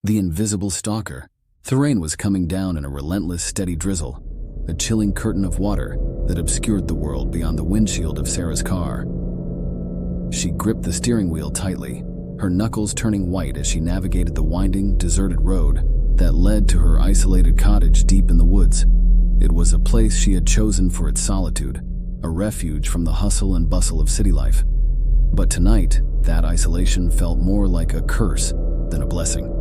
The invisible stalker. The rain was coming down in a relentless, steady drizzle, a chilling curtain of water that obscured the world beyond the windshield of Sarah's car. She gripped the steering wheel tightly, her knuckles turning white as she navigated the winding, deserted road that led to her isolated cottage deep in the woods. It was a place she had chosen for its solitude, a refuge from the hustle and bustle of city life. But tonight, that isolation felt more like a curse than a blessing.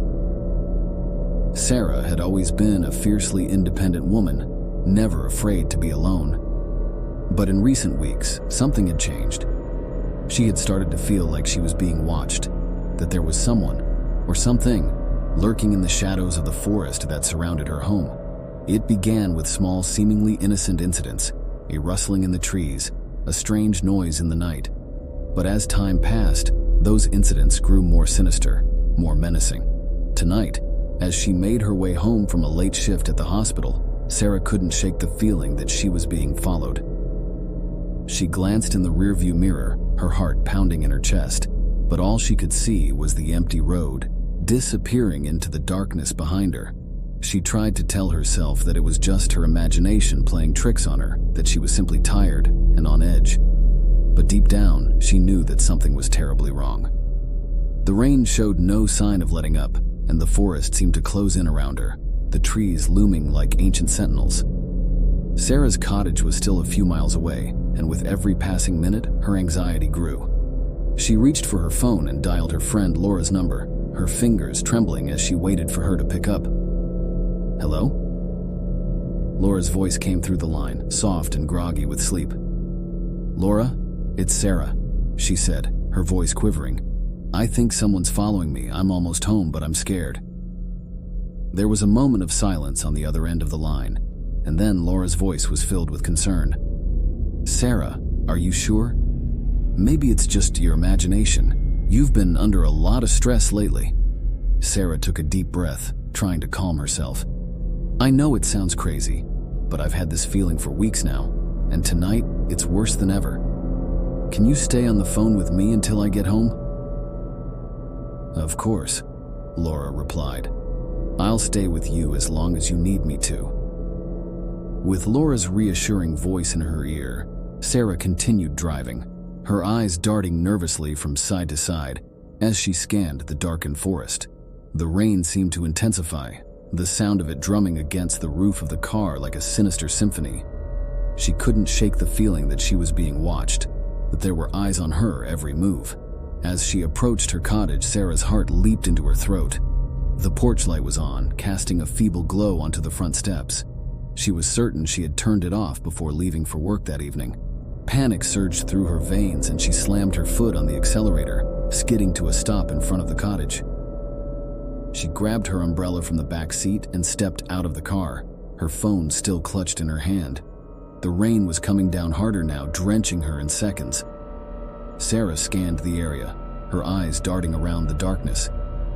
Sarah had always been a fiercely independent woman, never afraid to be alone. But in recent weeks, something had changed. She had started to feel like she was being watched, that there was someone, or something, lurking in the shadows of the forest that surrounded her home. It began with small, seemingly innocent incidents, a rustling in the trees, a strange noise in the night. But as time passed, those incidents grew more sinister, more menacing. Tonight, as she made her way home from a late shift at the hospital, Sarah couldn't shake the feeling that she was being followed. She glanced in the rearview mirror, her heart pounding in her chest, but all she could see was the empty road, disappearing into the darkness behind her. She tried to tell herself that it was just her imagination playing tricks on her, that she was simply tired and on edge. But deep down, she knew that something was terribly wrong. The rain showed no sign of letting up, and the forest seemed to close in around her, the trees looming like ancient sentinels. Sarah's cottage was still a few miles away, and with every passing minute, her anxiety grew. She reached for her phone and dialed her friend Laura's number, her fingers trembling as she waited for her to pick up. "Hello?" Laura's voice came through the line, soft and groggy with sleep. "Laura, it's Sarah," she said, her voice quivering. "I think someone's following me. I'm almost home, but I'm scared." There was a moment of silence on the other end of the line, and then Laura's voice was filled with concern. "Sarah, are you sure? Maybe it's just your imagination. You've been under a lot of stress lately." Sarah took a deep breath, trying to calm herself. "I know it sounds crazy, but I've had this feeling for weeks now, and tonight it's worse than ever. Can you stay on the phone with me until I get home?" "Of course," Laura replied. "I'll stay with you as long as you need me to." With Laura's reassuring voice in her ear, Sarah continued driving, her eyes darting nervously from side to side as she scanned the darkened forest. The rain seemed to intensify, the sound of it drumming against the roof of the car like a sinister symphony. She couldn't shake the feeling that she was being watched, that there were eyes on her every move. As she approached her cottage, Sarah's heart leaped into her throat. The porch light was on, casting a feeble glow onto the front steps. She was certain she had turned it off before leaving for work that evening. Panic surged through her veins and she slammed her foot on the accelerator, skidding to a stop in front of the cottage. She grabbed her umbrella from the back seat and stepped out of the car, her phone still clutched in her hand. The rain was coming down harder now, drenching her in seconds. Sarah scanned the area, her eyes darting around the darkness.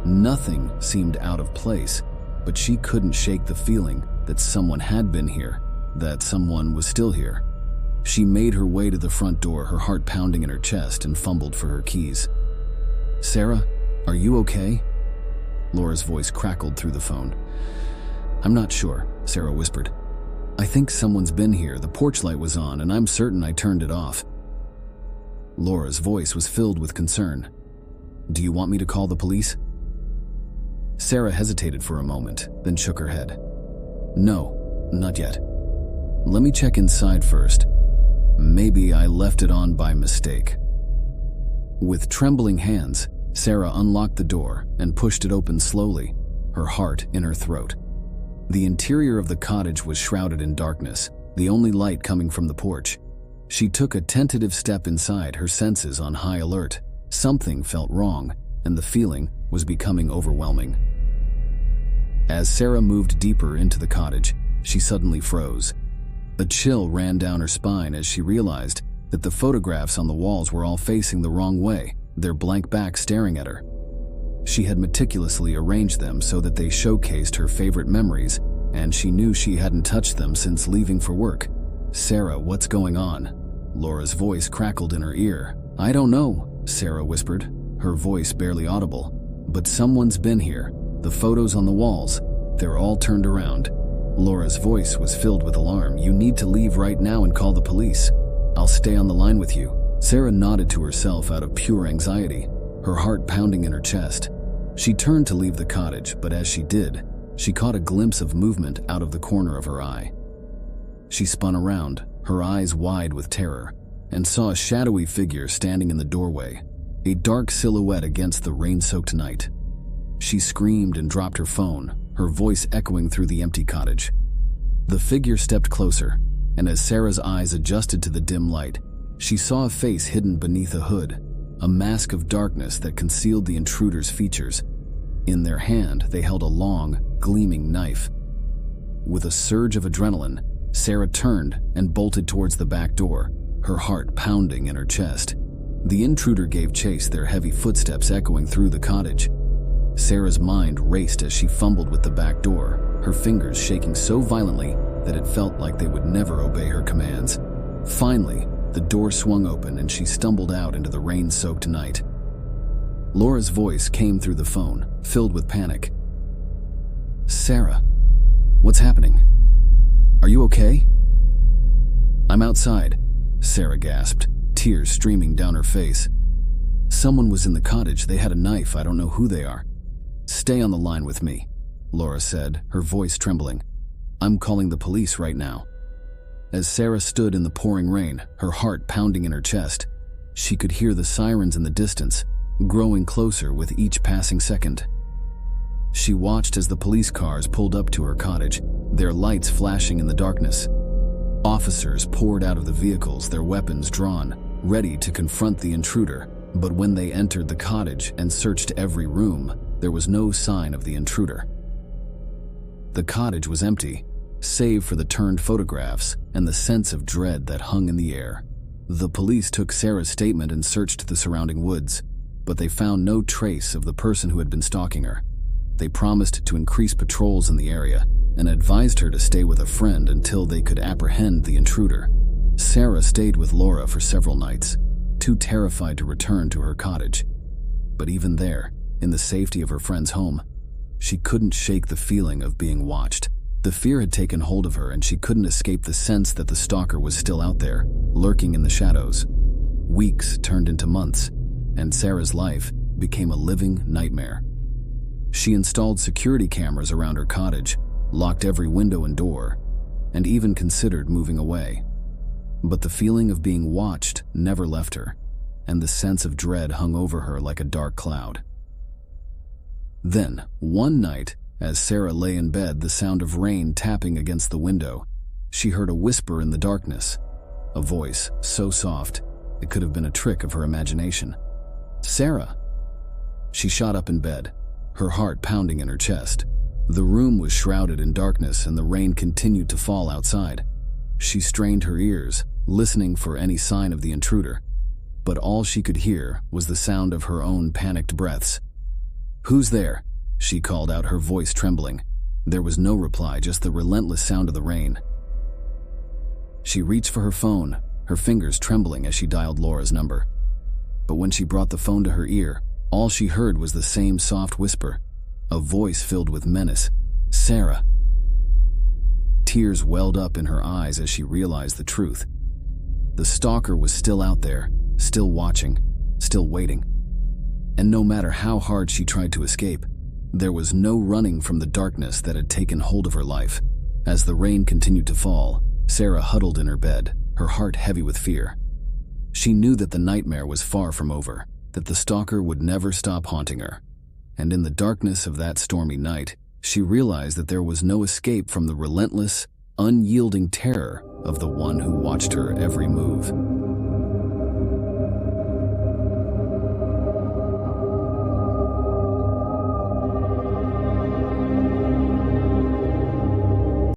Nothing seemed out of place, but she couldn't shake the feeling that someone had been here, that someone was still here. She made her way to the front door, her heart pounding in her chest, and fumbled for her keys. "Sarah, are you okay?" Laura's voice crackled through the phone. "I'm not sure," Sarah whispered. "I think someone's been here. The porch light was on, and I'm certain I turned it off." Laura's voice was filled with concern. "Do you want me to call the police?" Sarah hesitated for a moment, then shook her head. "No, not yet. Let me check inside first. Maybe I left it on by mistake." With trembling hands, Sarah unlocked the door and pushed it open slowly, her heart in her throat. The interior of the cottage was shrouded in darkness, the only light coming from the porch. She took a tentative step inside, her senses on high alert. Something felt wrong, and the feeling was becoming overwhelming. As Sarah moved deeper into the cottage, she suddenly froze. A chill ran down her spine as she realized that the photographs on the walls were all facing the wrong way, their blank backs staring at her. She had meticulously arranged them so that they showcased her favorite memories, and she knew she hadn't touched them since leaving for work. "Sarah, what's going on?" Laura's voice crackled in her ear. "I don't know," Sarah whispered, her voice barely audible. "But someone's been here. The photos on the walls, they're all turned around. Laura's voice was filled with alarm. "You need to leave right now and call the police. I'll stay on the line with you." Sarah nodded to herself out of pure anxiety, her heart pounding in her chest. She turned to leave the cottage, but as she did, she caught a glimpse of movement out of the corner of her eye. She spun around, her eyes wide with terror, and saw a shadowy figure standing in the doorway, a dark silhouette against the rain-soaked night. She screamed and dropped her phone, her voice echoing through the empty cottage. The figure stepped closer, and as Sarah's eyes adjusted to the dim light, she saw a face hidden beneath a hood, a mask of darkness that concealed the intruder's features. In their hand, they held a long, gleaming knife. With a surge of adrenaline, Sarah turned and bolted towards the back door, her heart pounding in her chest. The intruder gave chase, their heavy footsteps echoing through the cottage. Sarah's mind raced as she fumbled with the back door, her fingers shaking so violently that it felt like they would never obey her commands. Finally, the door swung open and she stumbled out into the rain-soaked night. Laura's voice came through the phone, filled with panic. "Sarah, what's happening? Are you okay?" "I'm outside," Sarah gasped, tears streaming down her face. "Someone was in the cottage. They had a knife. I don't know who they are." "Stay on the line with me," Laura said, her voice trembling. "I'm calling the police right now." As Sarah stood in the pouring rain, her heart pounding in her chest, she could hear the sirens in the distance, growing closer with each passing second. She watched as the police cars pulled up to her cottage, their lights flashing in the darkness. Officers poured out of the vehicles, their weapons drawn, ready to confront the intruder. But when they entered the cottage and searched every room, there was no sign of the intruder. The cottage was empty, save for the turned photographs and the sense of dread that hung in the air. The police took Sarah's statement and searched the surrounding woods, but they found no trace of the person who had been stalking her. They promised to increase patrols in the area and advised her to stay with a friend until they could apprehend the intruder. Sarah stayed with Laura for several nights, too terrified to return to her cottage. But even there, in the safety of her friend's home, she couldn't shake the feeling of being watched. The fear had taken hold of her and she couldn't escape the sense that the stalker was still out there, lurking in the shadows. Weeks turned into months, and Sarah's life became a living nightmare. She installed security cameras around her cottage, locked every window and door, and even considered moving away. But the feeling of being watched never left her, and the sense of dread hung over her like a dark cloud. Then, one night, as Sarah lay in bed, the sound of rain tapping against the window, she heard a whisper in the darkness, a voice so soft it could have been a trick of her imagination. "Sarah!" She shot up in bed, her heart pounding in her chest. The room was shrouded in darkness and the rain continued to fall outside. She strained her ears, listening for any sign of the intruder, but all she could hear was the sound of her own panicked breaths. "Who's there?" she called out, her voice trembling. There was no reply, just the relentless sound of the rain. She reached for her phone, her fingers trembling as she dialed Laura's number. But when she brought the phone to her ear, all she heard was the same soft whisper, a voice filled with menace. "Sarah!" Tears welled up in her eyes as she realized the truth. The stalker was still out there, still watching, still waiting. And no matter how hard she tried to escape, there was no running from the darkness that had taken hold of her life. As the rain continued to fall, Sarah huddled in her bed, her heart heavy with fear. She knew that the nightmare was far from over, that the stalker would never stop haunting her. And in the darkness of that stormy night, she realized that there was no escape from the relentless, unyielding terror of the one who watched her every move.